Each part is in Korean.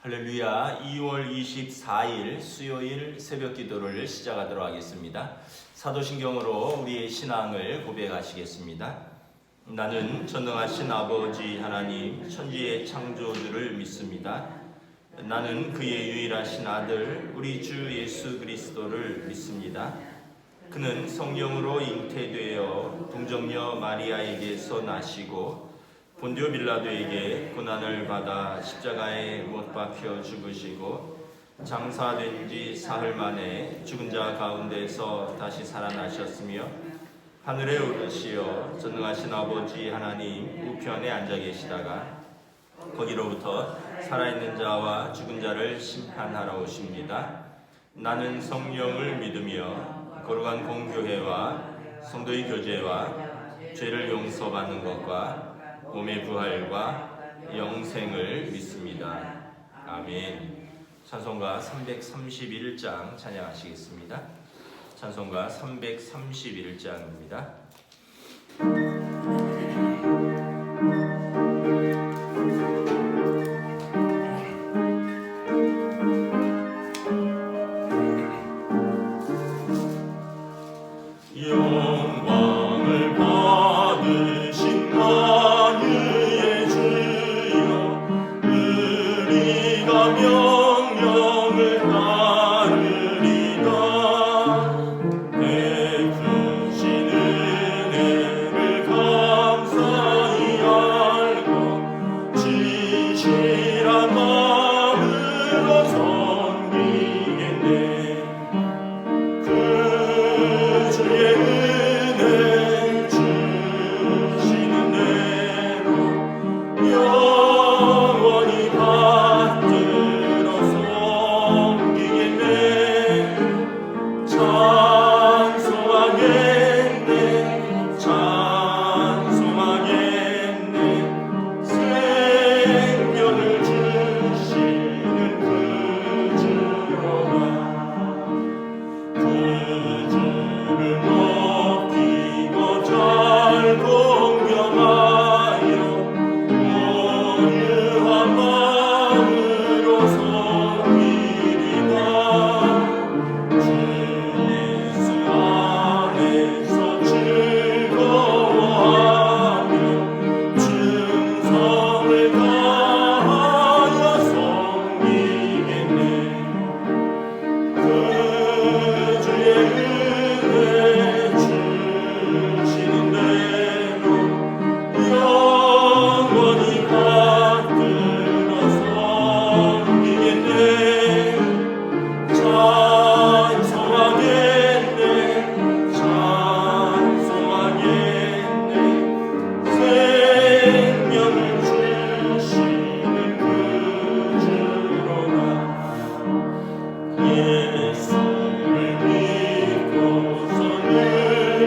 할렐루야. 2월 24일 수요일 새벽 기도를 시작하도록 하겠습니다. 사도신경으로 우리의 신앙을 고백하시겠습니다. 나는 전능하신 아버지 하나님 천지의 창조주를 믿습니다. 나는 그의 유일하신 아들 우리 주 예수 그리스도를 믿습니다. 그는 성령으로 잉태되어 동정녀 마리아에게서 나시고 본디오 빌라도에게 고난을 받아 십자가에 못 박혀 죽으시고 장사된 지 사흘 만에 죽은 자 가운데서 다시 살아나셨으며 하늘에 오르시어 전능하신 아버지 하나님 우편에 앉아 계시다가 거기로부터 살아있는 자와 죽은 자를 심판하러 오십니다. 나는 성령을 믿으며 거룩한 공교회와 성도의 교제와 죄를 용서받는 것과 몸의 부활과 영생을 믿습니다. 아멘. 찬송가 331장 찬양하시겠습니다. 찬송가 331장입니다. 영광을 받으신 만유의 주여 우리가 명령을 따르리다. 베푸신 은혜를 감사히 알고 진실한 마음으로 섬기겠네. 주의 은혜 주시는 대로 영원히 받들어 섬기겠네. 찬송하겠네. 찬송하겠네. 생명을 주시는 그 주로라. 주를 높이고 잘 공경하여 온유한 마음으로 섬기리다. 주 예수 안에서 즐거워하며 충성을 다하여 섬기겠네. 주의 은혜 주시는 대로 영원히 받들어 섬기겠네. 찬송하겠네. 찬송하겠네. 생명을 주시는 그 주로라. 예수를 믿고서 늘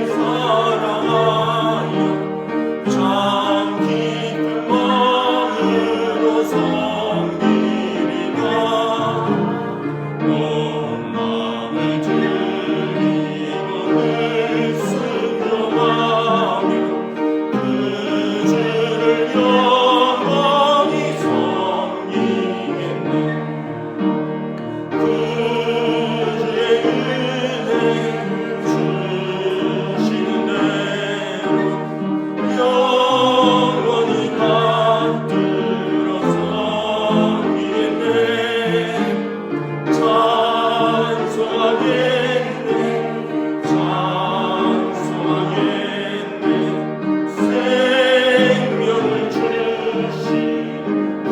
사랑하여 참 깊은 마음으로 섬기리다. 온 마음을 드리고 늘 순종하며 그 주를 영원히 섬기겠네. 주의 은혜 주시는 대로 영원히 받들어 섬기겠네. 찬송하겠네. 찬송하겠네. 생명을 주시는 그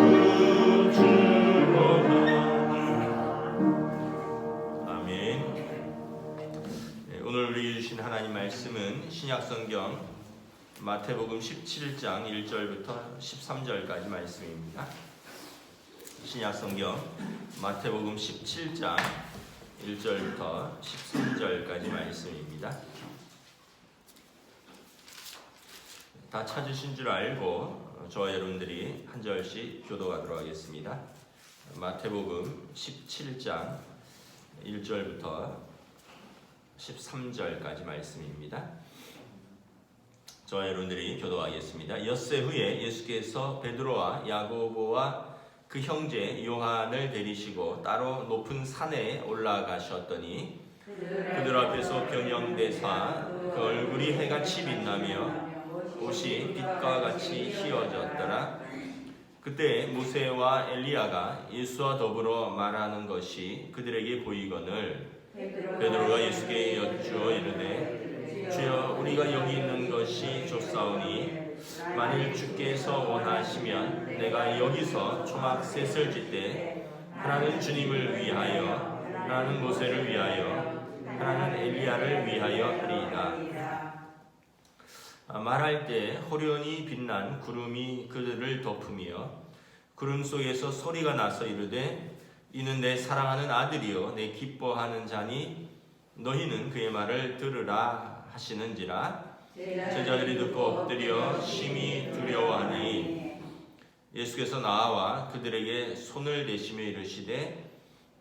주로라. 아멘. 오늘 우리에게 주신 하나님 말씀은 신약성경 마태복음 17장 1절부터 13절까지 말씀입니다. 신약성경 마태복음 17장 1절부터 13절까지 말씀입니다. 다 찾으신 줄 알고 저와 여러분들이 한 절씩 교도하도록 하겠습니다. 마태복음 17장 1절부터 13절까지 말씀입니다. 저와 여러분들이 교도하겠습니다. 엿새 후에 예수께서 베드로와 야고보와 그 형제 요한을 데리시고 따로 높은 산에 올라가셨더니 그들 앞에서 변형되사 그 얼굴이 해같이 빛나며 옷이 빛과 같이 휘어졌더라. 그때 모세와 엘리야가 예수와 더불어 말하는 것이 그들에게 보이거늘 베드로가 예수께 여쭈어 이르되 주여 우리가 여기 있는 것이 좋사오니 만일 주께서 원하시면 내가 여기서 초막 셋을 짓되 하나는 주님을 위하여 하나는 모세를 위하여 하나는 엘리야를 위하여 하리이다. 말할 때 호련히 빛난 구름이 그들을 덮으며 구름 속에서 소리가 나서 이르되 이는 내 사랑하는 아들이요 내 기뻐하는 자니 너희는 그의 말을 들으라 하시는지라. 제자들이 듣고 엎드려 심히 두려워하니 예수께서 나와 그들에게 손을 대시며 이르시되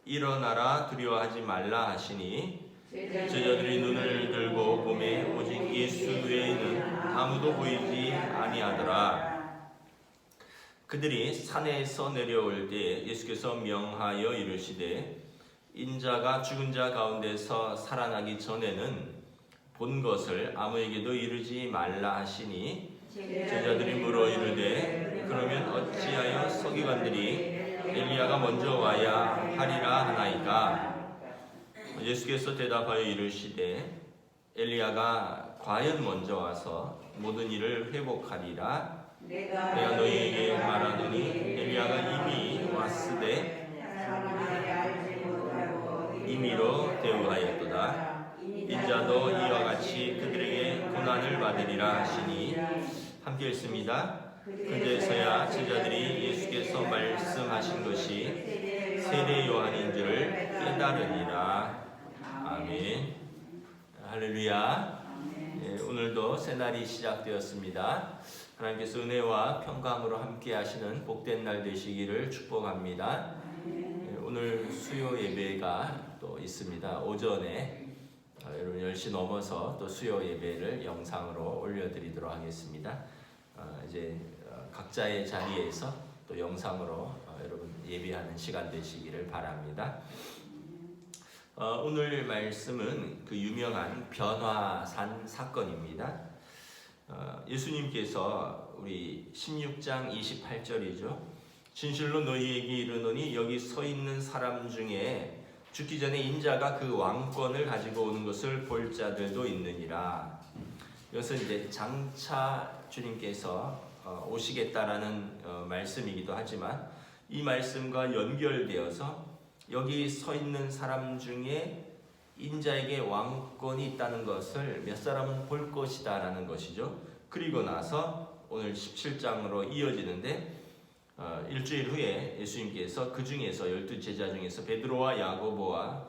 일어나라 두려워하지 말라 하시니 제자들이 눈을 들고 보매 오직 예수 외에는 아무도 보이지 아니하더라. 그들이 산에서 내려올 때 예수께서 명하여 이르시되 인자가 죽은 자 가운데서 살아나기 전에는 본 것을 아무에게도 이르지 말라 하시니 제자들이 물어 이르되 그러면 어찌하여 서기관들이 엘리야가 먼저 와야 하리라 하나이까. 예수께서 대답하여 이르시되 엘리야가 과연 먼저 와서 모든 일을 회복하리라. 내가 너희에게 말하노니 엘리야가 이미 왔으되 임의로 대우하였도다. 인자도 이와 같이 그들에게 고난을 받으리라 하시니 함께 읽습니다. 그제서야 제자들이 예수께서 말씀하신 것이 세례 요한인 줄을 깨달으니라. 아멘. 할렐루야. 오늘도 새날이 시작되었습니다. 하나님께서 은혜와 평강으로 함께 하시는 복된 날 되시기를 축복합니다. 오늘 수요 예배가 또 있습니다. 오전에 여러분 10시 넘어서 또 수요 예배를 영상으로 올려드리도록 하겠습니다. 이제 각자의 자리에서 또 영상으로 여러분 예배하는 시간 되시기를 바랍니다. 오늘 말씀은 그 유명한 변화산 사건입니다. 예수님께서 우리 16장 28절이죠. 진실로 너희에게 이르노니 여기 서 있는 사람 중에 죽기 전에 인자가 그 왕권을 가지고 오는 것을 볼 자들도 있느니라. 이것은 이제 장차 주님께서 오시겠다라는 말씀이기도 하지만 이 말씀과 연결되어서 여기 서 있는 사람 중에 인자에게 왕권이 있다는 것을 몇 사람은 볼 것이다 라는 것이죠. 그리고 나서 오늘 17장으로 이어지는데 일주일 후에 예수님께서 그 중에서 12제자 중에서 베드로와 야고보와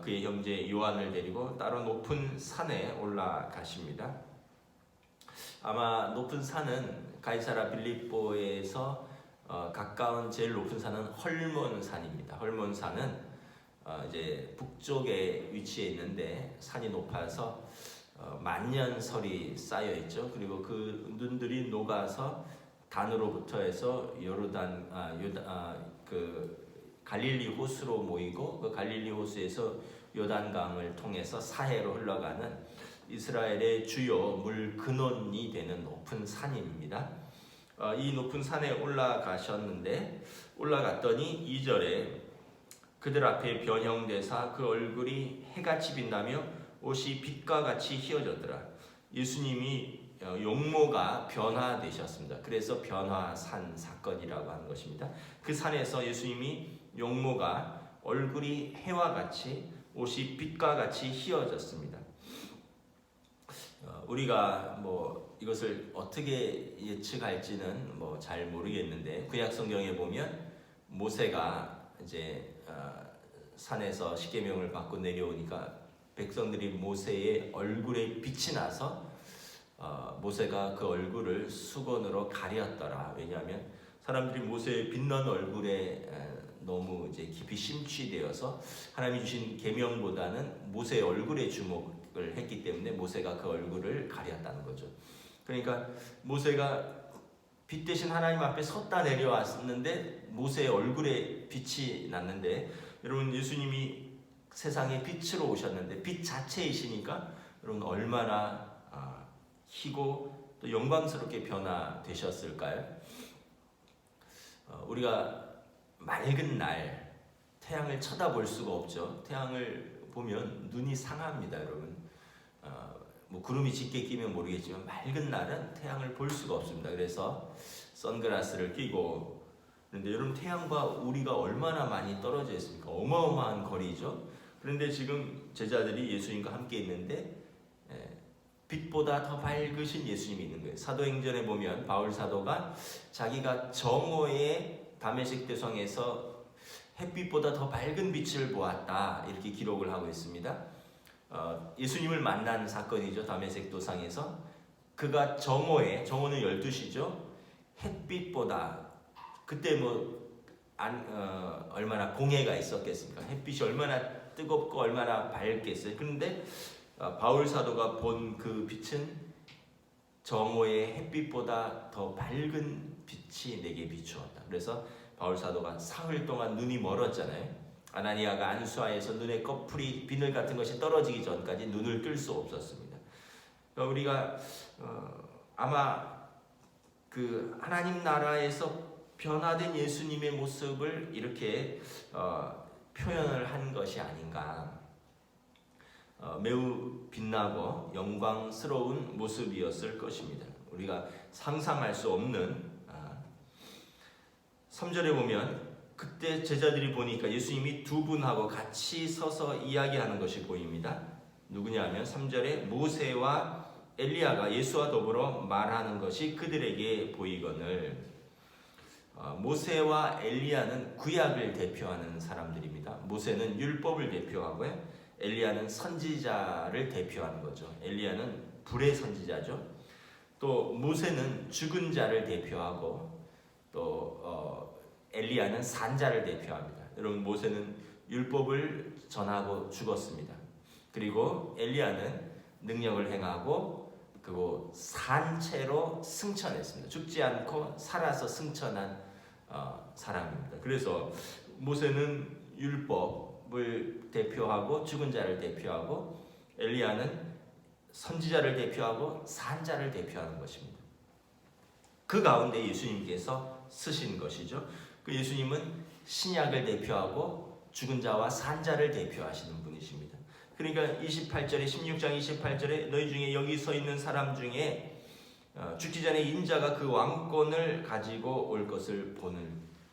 그의 형제 요한을 데리고 따로 높은 산에 올라가십니다. 아마 높은 산은 가이사라 빌립보에서 가까운 제일 높은 산은 헐몬산입니다. 헐몬산은 이제 북쪽에 위치해 있는데 산이 높아서 만년설이 쌓여 있죠. 그리고 그 눈들이 녹아서 단으로부터 해서 그 갈릴리 호수로 모이고 그 갈릴리 호수에서 요단강을 통해서 사해로 흘러가는 이스라엘의 주요 물 근원이 되는 높은 산입니다. 이 높은 산에 올라가셨는데 올라갔더니 2절에 그들 앞에 변형되사 그 얼굴이 해같이 빛나며 옷이 빛과 같이 휘어졌더라. 예수님이 용모가 변화되셨습니다. 그래서 변화산 사건이라고 하는 것입니다. 그 산에서 예수님이 용모가 얼굴이 해와 같이 옷이 빛과 같이 휘어졌습니다. 우리가 이것을 어떻게 예측할지는 잘 모르겠는데 구약 성경에 보면 모세가 이제 산에서 십계명을 받고 내려오니까 백성들이 모세의 얼굴에 빛이 나서 모세가 그 얼굴을 수건으로 가렸더라. 왜냐하면 사람들이 모세의 빛난 얼굴에 너무 이제 깊이 심취되어서 하나님이 주신 계명보다는 모세의 얼굴에 주목을 했기 때문에 모세가 그 얼굴을 가렸다는 거죠. 그러니까 모세가 빛 대신 하나님 앞에 섰다 내려왔는데 모세의 얼굴에 빛이 났는데, 여러분 예수님이 세상에 빛으로 오셨는데 빛 자체이시니까 여러분 얼마나 희고 또 영광스럽게 변화되셨을까요? 우리가 맑은 날 태양을 쳐다볼 수가 없죠. 태양을 보면 눈이 상합니다, 여러분. 뭐 구름이 짙게 끼면 모르겠지만 맑은 날은 태양을 볼 수가 없습니다. 그래서 선글라스를 끼고, 그런데 여러분 태양과 우리가 얼마나 많이 떨어져 있습니까? 어마어마한 거리죠. 그런데 지금 제자들이 예수님과 함께 있는데 빛보다 더 밝으신 예수님이 있는 거예요. 사도행전에 보면 바울 사도가 자기가 정오에 다메섹 대성에서 햇빛보다 더 밝은 빛을 보았다 이렇게 기록을 하고 있습니다. 예수님을 만난 사건이죠. 다메섹 도상에서 그가 정오는 12시죠. 햇빛보다 그때 얼마나 공해가 있었겠습니까? 햇빛이 얼마나 뜨겁고 얼마나 밝겠어요. 그런데 바울 사도가 본 그 빛은 정오의 햇빛보다 더 밝은 빛이 내게 비추었다. 그래서 바울 사도가 사흘 동안 눈이 멀었잖아요. 아나니아가 안수하에서 눈에 꺼풀이 비늘 같은 것이 떨어지기 전까지 눈을 뜰 수 없었습니다. 우리가 아마 그 하나님 나라에서 변화된 예수님의 모습을 이렇게 표현을 한 것이 아닌가. 매우 빛나고 영광스러운 모습이었을 것입니다. 우리가 상상할 수 없는 3절에 보면 그때 제자들이 보니까 예수님이 두 분하고 같이 서서 이야기하는 것이 보입니다. 누구냐 하면 3절에 모세와 엘리야가 예수와 더불어 말하는 것이 그들에게 보이거늘. 모세와 엘리야는 구약을 대표하는 사람들입니다. 모세는 율법을 대표하고요. 엘리야는 선지자를 대표하는 거죠. 엘리야는 불의 선지자죠. 또 모세는 죽은 자를 대표하고 또 엘리야는 산자를 대표합니다. 여러분 모세는 율법을 전하고 죽었습니다. 그리고 엘리야는 능력을 행하고 그리고 산채로 승천했습니다. 죽지 않고 살아서 승천한 사람입니다. 그래서 모세는 율법을 대표하고 죽은 자를 대표하고 엘리야는 선지자를 대표하고 산자를 대표하는 것입니다. 그 가운데 예수님께서 쓰신 것이죠. 그 예수님은 신약을 대표하고 죽은 자와 산자를 대표하시는 분이십니다. 그러니까 28절에 16장 28절에 너희 중에 여기 서 있는 사람 중에 죽기 전에 인자가 그 왕권을 가지고 올 것을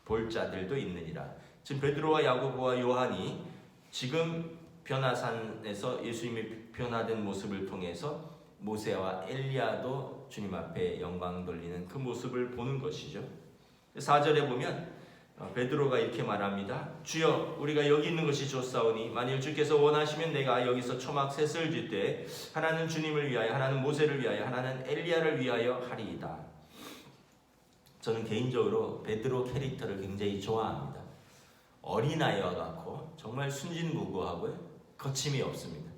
볼 자들도 있느니라. 지금 베드로와 야고보와 요한이 지금 변화산에서 예수님의 변화된 모습을 통해서 모세와 엘리야도 주님 앞에 영광 돌리는 그 모습을 보는 것이죠. 4절에 보면 베드로가 이렇게 말합니다. 주여 우리가 여기 있는 것이 좋사오니 만일 주께서 원하시면 내가 여기서 초막 셋을 짓되 하나는 주님을 위하여 하나는 모세를 위하여 하나는 엘리야를 위하여 하리이다. 저는 개인적으로 베드로 캐릭터를 굉장히 좋아합니다. 어린아이와 같고 정말 순진무구하고요. 거침이 없습니다.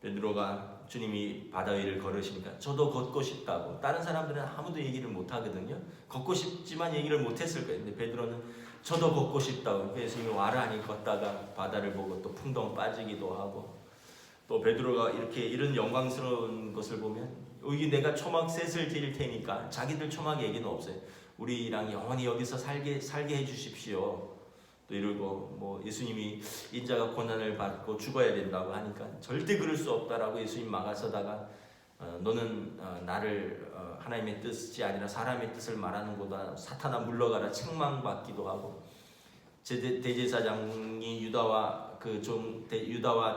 베드로가 주님이 바다 위를 걸으시니까 저도 걷고 싶다고. 다른 사람들은 아무도 얘기를 못하거든요. 걷고 싶지만 얘기를 못했을 거예요. 근데 베드로는 저도 걷고 싶다고. 예수님이 와라니 걷다가 바다를 보고 또 풍덩 빠지기도 하고. 또 베드로가 이런 영광스러운 것을 보면 여기 내가 초막 셋을 드릴 테니까 자기들 초막 얘기는 없어요. 우리랑 영원히 여기서 살게 해주십시오. 또 이러고 뭐 예수님이 인자가 고난을 받고 죽어야 된다고 하니까 절대 그럴 수 없다라고 예수님 막아서다가 너는 나를 하나님의 뜻이 아니라 사람의 뜻을 말하는보다 사탄아 물러가라 책망받기도 하고 대제사장이 유다와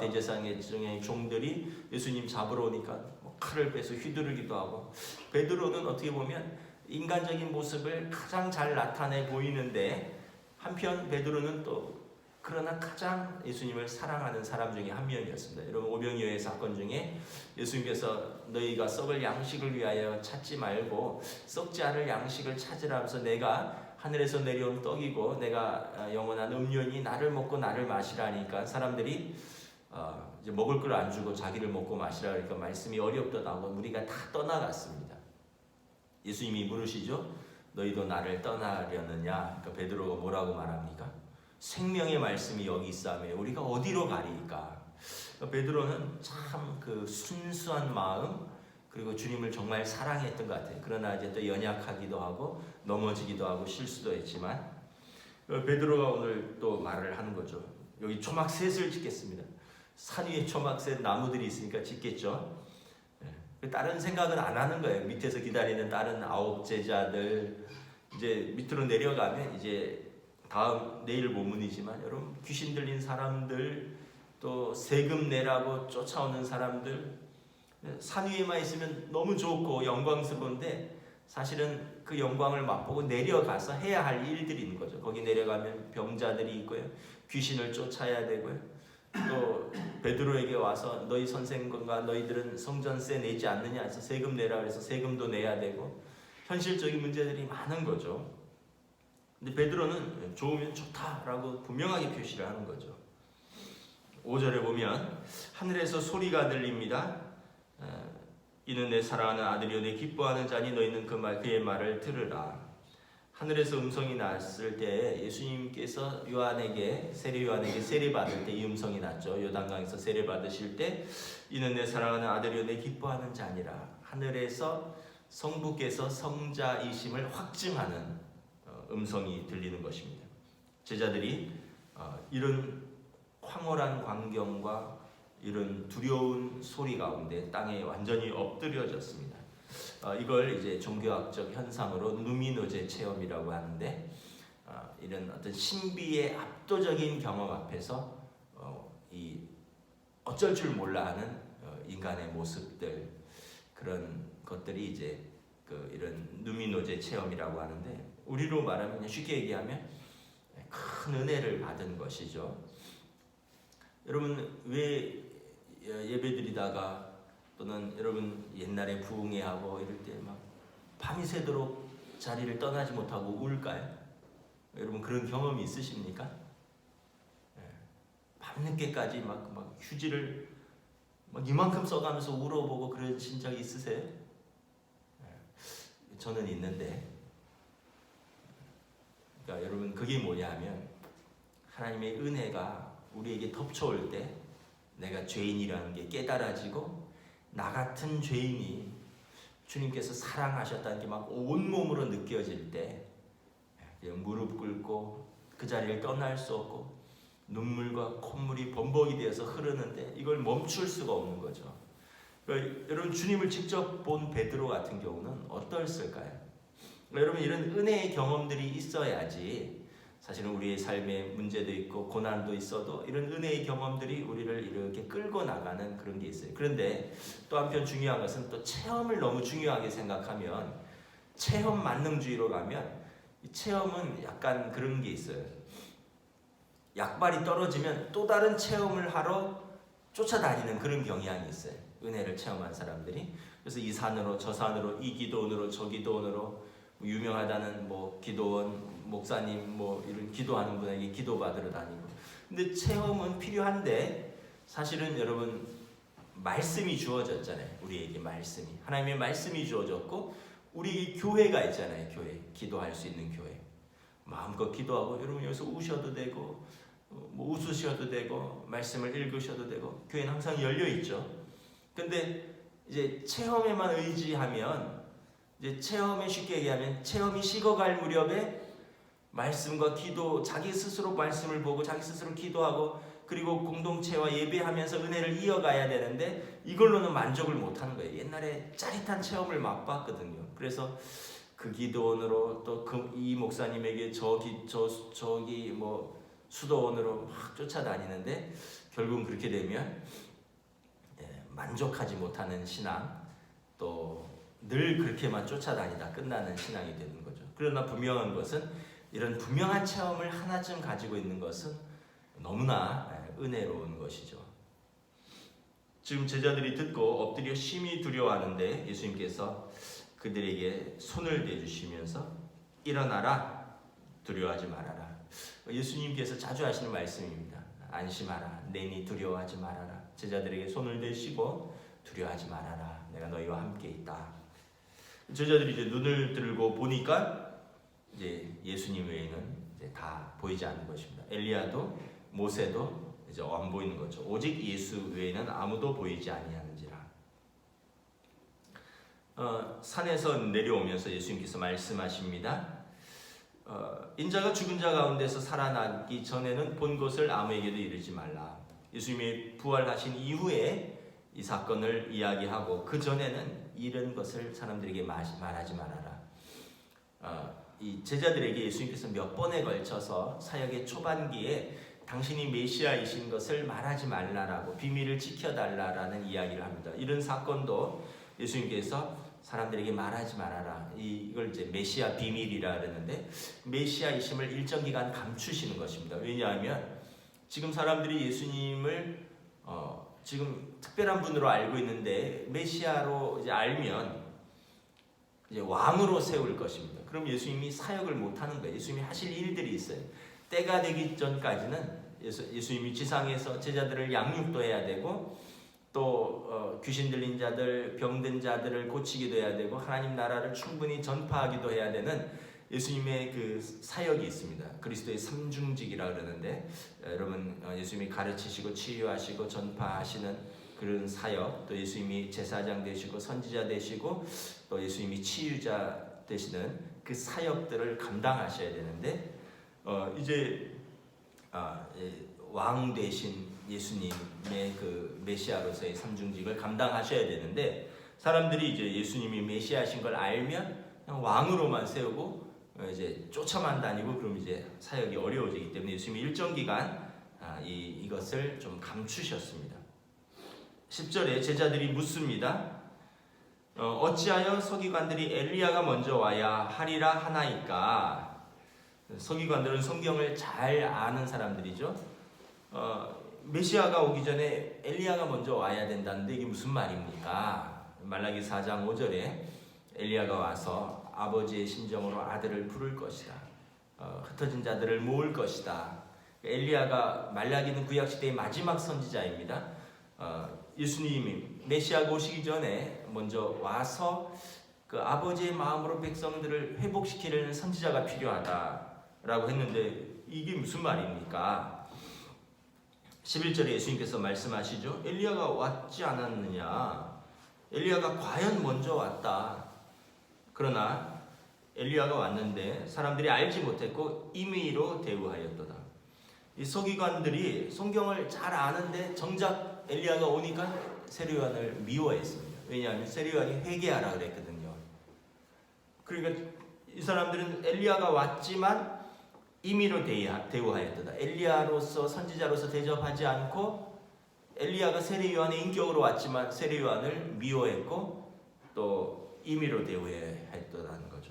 대제사장의 종들이 예수님 잡으러 오니까 칼을 빼서 휘두르기도 하고 베드로는 어떻게 보면 인간적인 모습을 가장 잘 나타내 보이는데 한편 베드로는 또 그러나 가장 예수님을 사랑하는 사람 중에 한 명이었습니다. 여러분 오병이어의 사건 중에 예수님께서 너희가 썩을 양식을 위하여 찾지 말고 썩지 않을 양식을 찾으라면서 내가 하늘에서 내려온 떡이고 내가 영원한 음료니 나를 먹고 나를 마시라니까 사람들이 이제 먹을 걸 안 주고 자기를 먹고 마시라 그러니까 말씀이 어렵더라고 무리가 다 떠나갔습니다. 예수님이 물으시죠. 너희도 나를 떠나려느냐? 그러니까 베드로가 뭐라고 말합니까? 생명의 말씀이 여기 있사오매 우리가 어디로 가리이까? 그러니까 베드로는 참 그 순수한 마음 그리고 주님을 정말 사랑했던 것 같아요. 그러나 이제 또 연약하기도 하고 넘어지기도 하고 실수도 했지만 베드로가 오늘 또 말을 하는 거죠. 여기 초막셋을 짓겠습니다. 산 위에 초막셋 나무들이 있으니까 짓겠죠. 다른 생각은 안 하는 거예요. 밑에서 기다리는 다른 9 제자들 이제 밑으로 내려가면 이제 다음 내일 본문이지만 여러분 귀신 들린 사람들 또 세금 내라고 쫓아오는 사람들 산 위에만 있으면 너무 좋고 영광스러운데 사실은 그 영광을 맛보고 내려가서 해야 할 일들이 있는 거죠. 거기 내려가면 병자들이 있고요. 귀신을 쫓아야 되고요. 또 베드로에게 와서 너희 선생과 너희들은 성전세 내지 않느냐 해서 세금 내라 그래서 세금도 내야 되고 현실적인 문제들이 많은 거죠. 근데 베드로는 좋으면 좋다라고 분명하게 표시를 하는 거죠. 5절에 보면 하늘에서 소리가 들립니다. 이는 내 사랑하는 아들이요 내 기뻐하는 자니 너희는 그의 말을 들으라. 하늘에서 음성이 났을 때 예수님께서 세례 요한에게 세례 받을 때 이 음성이 났죠. 요단강에서 세례 받으실 때 이는 내 사랑하는 아들이요 내 기뻐하는 자니라. 하늘에서 성부께서 성자이심을 확증하는 음성이 들리는 것입니다. 제자들이 이런 황홀한 광경과 이런 두려운 소리 가운데 땅에 완전히 엎드려졌습니다. 이걸 이제 종교학적 현상으로 누미노제 체험이라고 하는데 이런 어떤 신비의 압도적인 경험 앞에서 이 어쩔 줄 몰라 하는 인간의 모습들 그런 것들이 이제 이런 누미노제 체험이라고 하는데 우리로 말하면 그냥 쉽게 얘기하면 큰 은혜를 받은 것이죠. 여러분 왜 예배드리다가 또는 여러분 옛날에 부흥회하고 이럴 때 막 밤이 새도록 자리를 떠나지 못하고 울까요? 여러분 그런 경험이 있으십니까? 밤늦게까지 막 휴지를 막 이만큼 써가면서 울어보고 그러신 적 있으세요? 저는 있는데 그러니까 여러분 그게 뭐냐 하면 하나님의 은혜가 우리에게 덮쳐올 때 내가 죄인이라는 게 깨달아지고 나 같은 죄인이 주님께서 사랑하셨다는 게 막 온몸으로 느껴질 때 그냥 무릎 꿇고 그 자리를 떠날 수 없고 눈물과 콧물이 범벅이 되어서 흐르는데 이걸 멈출 수가 없는 거죠. 그러니까 여러분 주님을 직접 본 베드로 같은 경우는 어떨까요? 여러분 이런 은혜의 경험들이 있어야지 사실은 우리의 삶에 문제도 있고 고난도 있어도 이런 은혜의 경험들이 우리를 이렇게 끌고 나가는 그런 게 있어요. 그런데 또 한편 중요한 것은 또 체험을 너무 중요하게 생각하면 체험 만능주의로 가면 이 체험은 약간 그런 게 있어요. 약발이 떨어지면 또 다른 체험을 하러 쫓아다니는 그런 경향이 있어요. 은혜를 체험한 사람들이. 그래서 이 산으로 저 산으로 이 기도원으로 저 기도원으로 유명하다는 기도원 목사님 이런 기도하는 분에게 기도받으러 다니고. 근데 체험은 필요한데 사실은 여러분 말씀이 주어졌잖아요. 우리에게 말씀이 하나님의 말씀이 주어졌고 우리 교회가 있잖아요. 교회 기도할 수 있는 교회 마음껏 기도하고 여러분 여기서 우셔도 되고 웃으셔도 되고 말씀을 읽으셔도 되고 교회는 항상 열려 있죠. 근데 이제 체험에만 의지하면 이제 체험에 쉽게 얘기하면 체험이 식어갈 무렵에 말씀과 기도 자기 스스로 말씀을 보고 자기 스스로 기도하고 그리고 공동체와 예배하면서 은혜를 이어가야 되는데 이걸로는 만족을 못하는 거예요. 옛날에 짜릿한 체험을 맛봤거든요. 그래서 그 기도원으로 또 이 목사님에게 저기 수도원으로 막 쫓아다니는데 결국은 그렇게 되면 만족하지 못하는 신앙 또 늘 그렇게만 쫓아다니다 끝나는 신앙이 되는 거죠. 그러나 분명한 것은 이런 분명한 체험을 하나쯤 가지고 있는 것은 너무나 은혜로운 것이죠. 지금 제자들이 듣고 엎드려 심히 두려워하는데 예수님께서 그들에게 손을 내주시면서 일어나라 두려워하지 말아라. 예수님께서 자주 하시는 말씀입니다. 안심하라 내니 두려워하지 말아라. 제자들에게 손을 대시고 두려워하지 말아라 내가 너희와 함께 있다. 제자들이 이제 눈을 들고 보니까 이제 예수님 외에는 이제 다 보이지 않는 것입니다. 엘리야도 모세도 이제 안 보이는 거죠. 오직 예수 외에는 아무도 보이지 아니하는지라. 산에서 내려오면서 예수님께서 말씀하십니다. 인자가 죽은 자 가운데서 살아나기 전에는 본 것을 아무에게도 이르지 말라. 예수님이 부활하신 이후에 이 사건을 이야기하고 그 전에는 이런 것을 사람들에게 말하지 말아라. 이 제자들에게 예수님께서 몇 번에 걸쳐서 사역의 초반기에 당신이 메시아이신 것을 말하지 말라라고 비밀을 지켜달라라는 이야기를 합니다. 이런 사건도 예수님께서 사람들에게 말하지 말아라. 이걸 이제 메시아 비밀이라 그러는데 메시아이심을 일정 기간 감추시는 것입니다. 왜냐하면 지금 사람들이 예수님을 지금 특별한 분으로 알고 있는데 메시아로 이제 알면 이제 왕으로 세울 것입니다. 그럼 예수님이 사역을 못 하는 거예요. 예수님이 하실 일들이 있어요. 때가 되기 전까지는 예수님이 지상에서 제자들을 양육도 해야 되고 또 귀신 들린 자들, 병든 자들을 고치기도 해야 되고 하나님 나라를 충분히 전파하기도 해야 되는 예수님의 그 사역이 있습니다. 그리스도의 삼중직이라 그러는데 여러분 예수님이 가르치시고 치유하시고 전파하시는 그런 사역, 또 예수님이 제사장 되시고 선지자 되시고 또 예수님이 치유자 되시는 그 사역들을 감당하셔야 되는데 이제 왕 되신 예수님의 그 메시아로서의 삼중직을 감당하셔야 되는데 사람들이 이제 예수님이 메시아신 걸 알면 그냥 왕으로만 세우고 이제 쫓아만 다니고 그럼 이제 사역이 어려워지기 때문에 예수님이 일정 기간 이것을 좀 감추셨습니다. 10절에 제자들이 묻습니다. 어찌하여 서기관들이 엘리야가 먼저 와야 하리라 하나이까? 서기관들은 성경을 잘 아는 사람들이죠. 메시아가 오기 전에 엘리야가 먼저 와야 된다는데 이게 무슨 말입니까? 말라기 4장 5절에 엘리야가 와서 아버지의 심정으로 아들을 부를 것이다. 흩어진 자들을 모을 것이다. 엘리야가 말라기는 구약시대의 마지막 선지자입니다. 예수님이 메시아가 오시기 전에 먼저 와서 그 아버지의 마음으로 백성들을 회복시키려는 선지자가 필요하다라고 했는데 이게 무슨 말입니까? 11절에 예수님께서 말씀하시죠. 엘리야가 왔지 않았느냐? 엘리야가 과연 먼저 왔다. 그러나 엘리야가 왔는데 사람들이 알지 못했고 임의로 대우하였도다. 이 서기관들이 성경을 잘 아는데 정작 엘리야가 오니까 세례요한을 미워했습니다. 왜냐하면 세례요한이 회개하라 그랬거든요. 그러니까 이 사람들은 엘리야가 왔지만 임의로 대우하였도다. 엘리야로서 선지자로서 대접하지 않고 엘리야가 세례요한의 인격으로 왔지만 세례요한을 미워했고 또 임의로 대우했다는 거죠.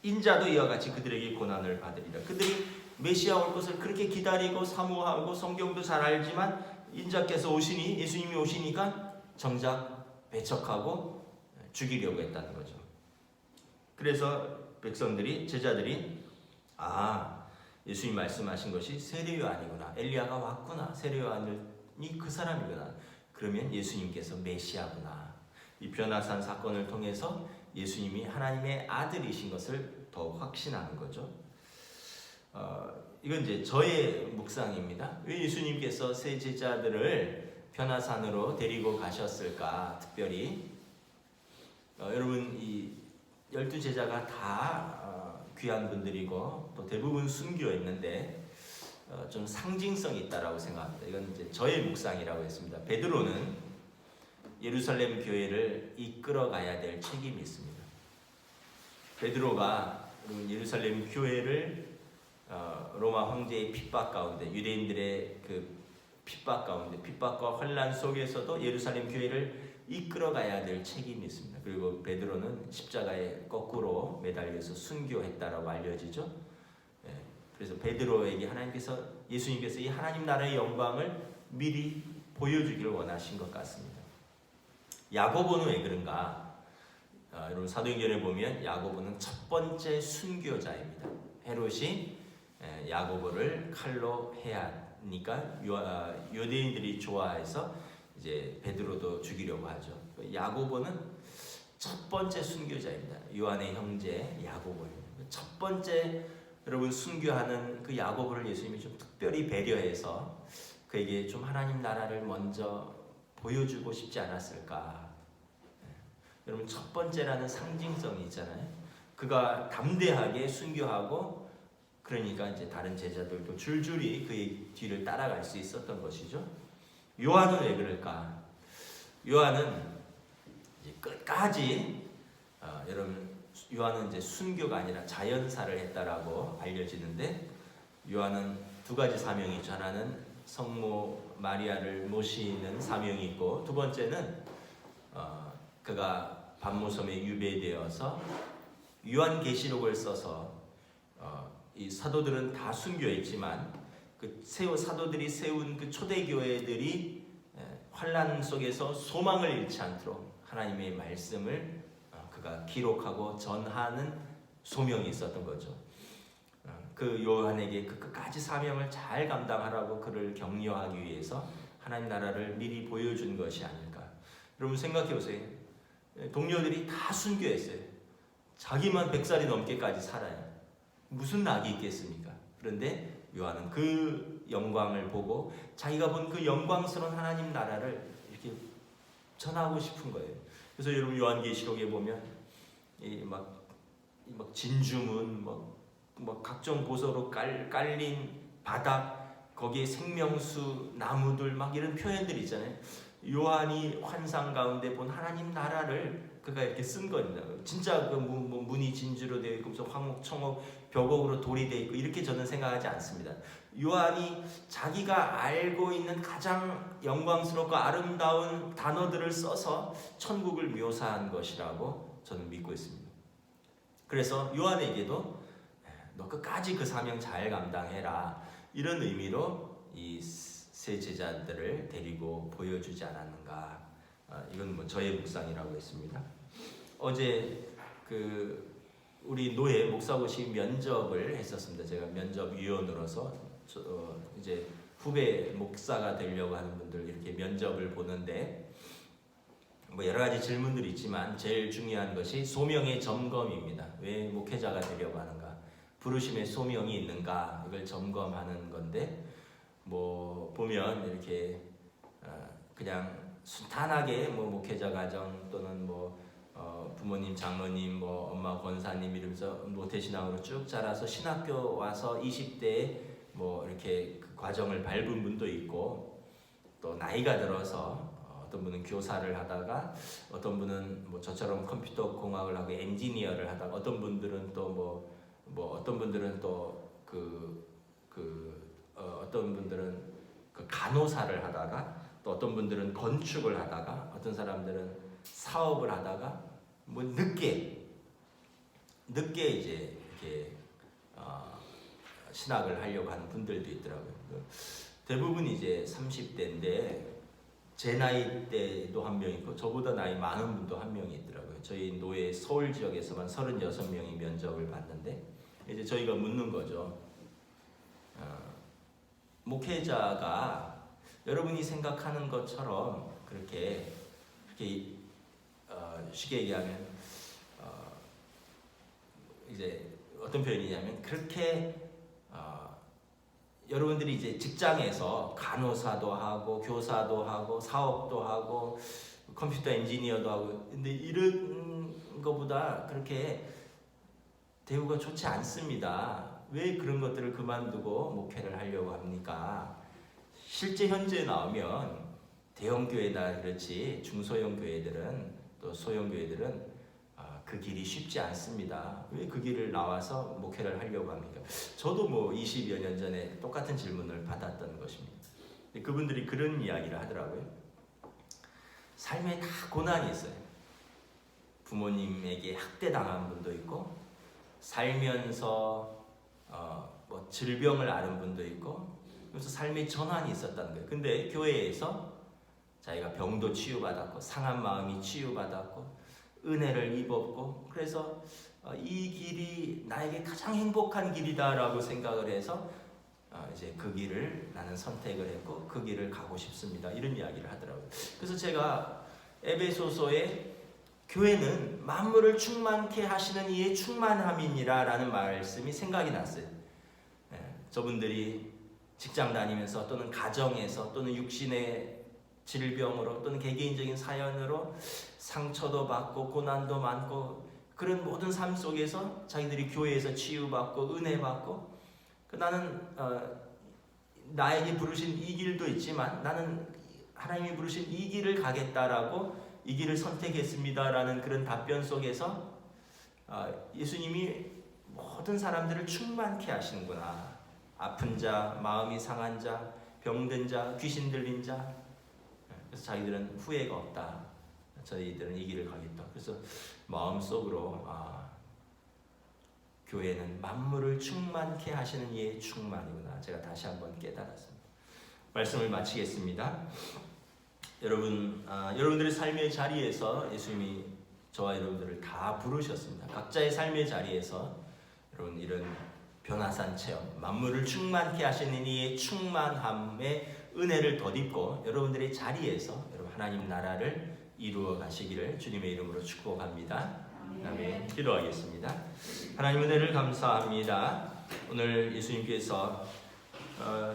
인자도 이와 같이 그들에게 고난을 받으리라. 그들이 메시아 올 것을 그렇게 기다리고 사모하고 성경도 잘 알지만 인자께서 오시니 예수님이 오시니까 정작 배척하고 죽이려고 했다는 거죠. 그래서 백성들이 제자들이 예수님 말씀하신 것이 세례요한이구나. 엘리야가 왔구나. 세례요한이 그 사람이구나. 그러면 예수님께서 메시아구나. 이 변화산 사건을 통해서 예수님이 하나님의 아들이신 것을 더욱 확신하는 거죠. 이건 이제 저의 묵상입니다. 왜 예수님께서 세 제자들을 변화산으로 데리고 가셨을까? 특별히 여러분 이 12제자가 다 귀한 분들이고 또 대부분 순교했는데 좀 상징성이 있다라고 생각합니다. 이건 이제 저의 묵상이라고 했습니다. 베드로는 예루살렘 교회를 이끌어가야 될 책임이 있습니다. 베드로가 예루살렘 교회를 로마 황제의 핍박 가운데 유대인들의 그 핍박 가운데 핍박과 환난 속에서도 예루살렘 교회를 이끌어가야 될 책임이 있습니다. 그리고 베드로는 십자가에 거꾸로 매달려서 순교했다라고 알려지죠. 그래서 베드로에게 예수님께서 이 하나님 나라의 영광을 미리 보여주기를 원하신 것 같습니다. 야고보는 왜 그런가? 여러분 사도행전에 보면 야고보는 첫 번째 순교자입니다. 헤롯이 야고보를 칼로 해하니까 유대인들이 좋아해서 이제 베드로도 죽이려고 하죠. 야고보는 첫 번째 순교자입니다. 요한의 형제 야고보입니다. 첫 번째 여러분 순교하는 그 야고보를 예수님이 좀 특별히 배려해서 그에게 좀 하나님 나라를 먼저 보여주고 싶지 않았을까. 여러분 첫 번째라는 상징성이 있잖아요. 그가 담대하게 순교하고 그러니까 이제 다른 제자들도 줄줄이 그의 뒤를 따라갈 수 있었던 것이죠. 요한은 왜 그럴까? 요한은 이제 끝까지 여러분 요한은 이제 순교가 아니라 자연사를 했다라고 알려지는데 요한은 두 가지 사명이 있죠. 하나는 성모 마리아를 모시는 사명이 있고 두 번째는 그가 반모섬에 유배되어서 요한계시록을 써서 이 사도들은 다 순교했지만 그 사도들이 세운 그 초대교회들이 환난 속에서 소망을 잃지 않도록 하나님의 말씀을 그가 기록하고 전하는 소명이 있었던 거죠. 그 요한에게 그 끝까지 사명을 잘 감당하라고 그를 격려하기 위해서 하나님 나라를 미리 보여준 것이 아닐까. 여러분 생각해 보세요. 동료들이 다 순교했어요. 자기만 100살이 넘게까지 살아요. 무슨 낙이 있겠습니까? 그런데 요한은 그 영광을 보고 자기가 본 그 영광스러운 하나님 나라를 이렇게 전하고 싶은 거예요. 그래서 여러분 요한계시록에 보면 막 진주문 막 각종 보석으로 깔린 바닥 거기에 생명수 나무들 막 이런 표현들이 있잖아요. 요한이 환상 가운데 본 하나님 나라를 그가 이렇게 쓴 겁니다. 진짜 그 문이 진주로 되어 있고 황옥, 청옥, 벽옥으로 돌이 되어 있고 이렇게 저는 생각하지 않습니다. 요한이 자기가 알고 있는 가장 영광스럽고 아름다운 단어들을 써서 천국을 묘사한 것이라고 저는 믿고 있습니다. 그래서 요한에게도 너 끝까지 그 사명 잘 감당해라 이런 의미로 이 세 제자들을 데리고 보여주지 않았는가. 이건 뭐 저의 묵상이라고 했습니다. 어제 우리 노예 목사고시 면접을 했었습니다. 제가 면접위원으로서 이제 후배 목사가 되려고 하는 분들 이렇게 면접을 보는데 뭐 여러 가지 질문들이 있지만 제일 중요한 것이 소명의 점검입니다. 왜 목회자가 되려고 하는가? 부르심의 소명이 있는가? 이걸 점검하는 건데 뭐 보면 이렇게 그냥 순탄하게 뭐 목회자 가정 또는 뭐 부모님, 장로님, 뭐 엄마 권사님 이러면서 모태신앙으로 쭉 자라서 신학교 와서 20대에 뭐 이렇게 그 과정을 밟은 분도 있고 또 나이가 들어서 어떤 분은 교사를 하다가 어떤 분은 뭐 저처럼 컴퓨터 공학을 하고 엔지니어를 하다가 어떤 분들은 또 뭐 어떤 분들은 또 어떤 분들은 그 간호사를 하다가 또 어떤 분들은 건축을 하다가 어떤 사람들은 사업을 하다가 뭐 늦게 이제 이렇게 신학을 하려고 하는 분들도 있더라고요. 대부분 이제 30대인데 제 나이 때도 한 명 있고 저보다 나이 많은 분도 한 명이 있더라고요. 저희 노예 서울 지역에서만 36명이 면접을 봤는데 이제 저희가 묻는 거죠. 목회자가 여러분이 생각하는 것처럼 그렇게 쉽게 얘기하면 이제 어떤 표현이냐면 그렇게 여러분들이 이제 직장에서 간호사도 하고 교사도 하고 사업도 하고 컴퓨터 엔지니어도 하고 근데 이런 것보다 그렇게 대우가 좋지 않습니다. 왜 그런 것들을 그만두고 목회를 하려고 합니까? 실제 현재에 나오면 대형 교회나 그렇지 중소형 교회들은 또 소형 교회들은 그 길이 쉽지 않습니다. 왜 그 길을 나와서 목회를 하려고 합니까? 저도 뭐 20여 년 전에 똑같은 질문을 받았던 것입니다. 그분들이 그런 이야기를 하더라고요. 삶에 다 고난이 있어요. 부모님에게 학대당한 분도 있고 살면서 뭐 질병을 앓은 분도 있고 그래서 삶의 전환이 있었다는 거예요. 근데 교회에서 자기가 병도 치유받았고 상한 마음이 치유받았고 은혜를 입었고 그래서 이 길이 나에게 가장 행복한 길이다라고 생각을 해서 이제 그 길을 나는 선택을 했고 그 길을 가고 싶습니다. 이런 이야기를 하더라고요. 그래서 제가 에베소서에 교회는 만물을 충만케 하시는 이의 충만함이니라 라는 말씀이 생각이 났어요. 저분들이 직장 다니면서 또는 가정에서 또는 육신의 질병으로 또는 개개인적인 사연으로 상처도 받고 고난도 많고 그런 모든 삶 속에서 자기들이 교회에서 치유받고 은혜 받고 나는 나에게 부르신 이 길도 있지만 나는 하나님이 부르신 이 길을 가겠다라고 이 길을 선택했습니다라는 그런 답변 속에서 예수님이 모든 사람들을 충만케 하시는구나. 아픈 자, 마음이 상한 자, 병든 자, 귀신 들린 자. 그래서 자기들은 후회가 없다. 저희들은 이 길을 가겠다. 그래서 마음속으로 교회는 만물을 충만케 하시는 이의 충만이구나. 제가 다시 한번 깨달았습니다. 말씀을 마치겠습니다. 여러분들의 삶의 자리에서 예수님이 저와 여러분들을 다 부르셨습니다. 각자의 삶의 자리에서 여러분 이런 변화산 체험, 만물을 충만케 하시는 이의 충만함의 은혜를 덧입고 여러분들의 자리에서 여러분 하나님 나라를 이루어 가시기를 주님의 이름으로 축복합니다. 아멘. 기도하겠습니다. 하나님 은혜를 감사합니다. 오늘 예수님께서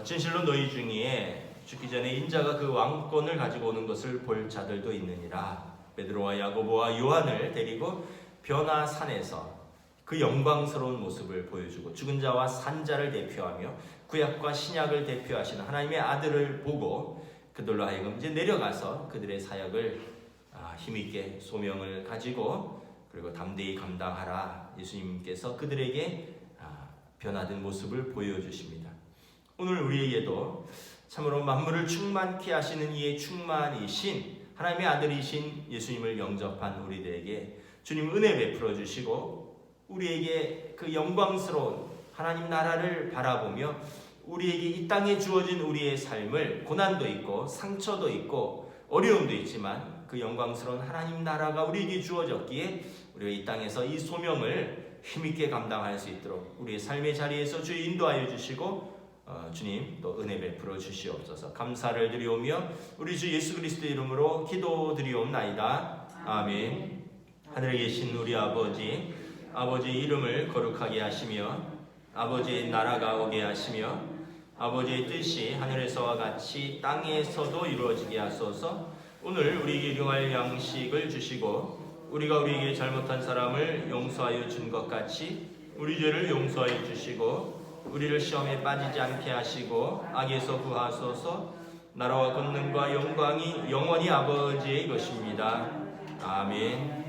진실로 너희 중에 죽기 전에 인자가 그 왕권을 가지고 오는 것을 볼 자들도 있느니라. 베드로와 야고보와 요한을 데리고 변화산에서 그 영광스러운 모습을 보여주고 죽은 자와 산 자를 대표하며 구약과 신약을 대표하시는 하나님의 아들을 보고 그들로 하여금 이제 내려가서 그들의 사역을 힘있게 소명을 가지고 그리고 담대히 감당하라. 예수님께서 그들에게 변화된 모습을 보여주십니다. 오늘 우리에게도 참으로 만물을 충만케 하시는 이의 충만이신 하나님의 아들이신 예수님을 영접한 우리들에게 주님 은혜 베풀어 주시고 우리에게 그 영광스러운 하나님 나라를 바라보며 우리에게 이 땅에 주어진 우리의 삶을 고난도 있고 상처도 있고 어려움도 있지만 그 영광스러운 하나님 나라가 우리에게 주어졌기에 우리가 이 땅에서 이 소명을 힘있게 감당할 수 있도록 우리의 삶의 자리에서 주 인도하여 주시고 주님 또 은혜 베풀어 주시옵소서. 감사를 드리오며 우리 주 예수 그리스도의 이름으로 기도드리옵나이다. 아멘. 하늘에 계신 우리 아버지, 아버지의 이름을 거룩하게 하시며 아버지의 나라가 오게 하시며 아버지의 뜻이 하늘에서와 같이 땅에서도 이루어지게 하소서. 오늘 우리에게 일용할 양식을 주시고 우리가 우리에게 잘못한 사람을 용서하여 준 것 같이 우리 죄를 용서하여 주시고 우리를 시험에 빠지지 않게 하시고 악에서 구하소서. 나라와 권능과 영광이 영원히 아버지의 것입니다. 아멘.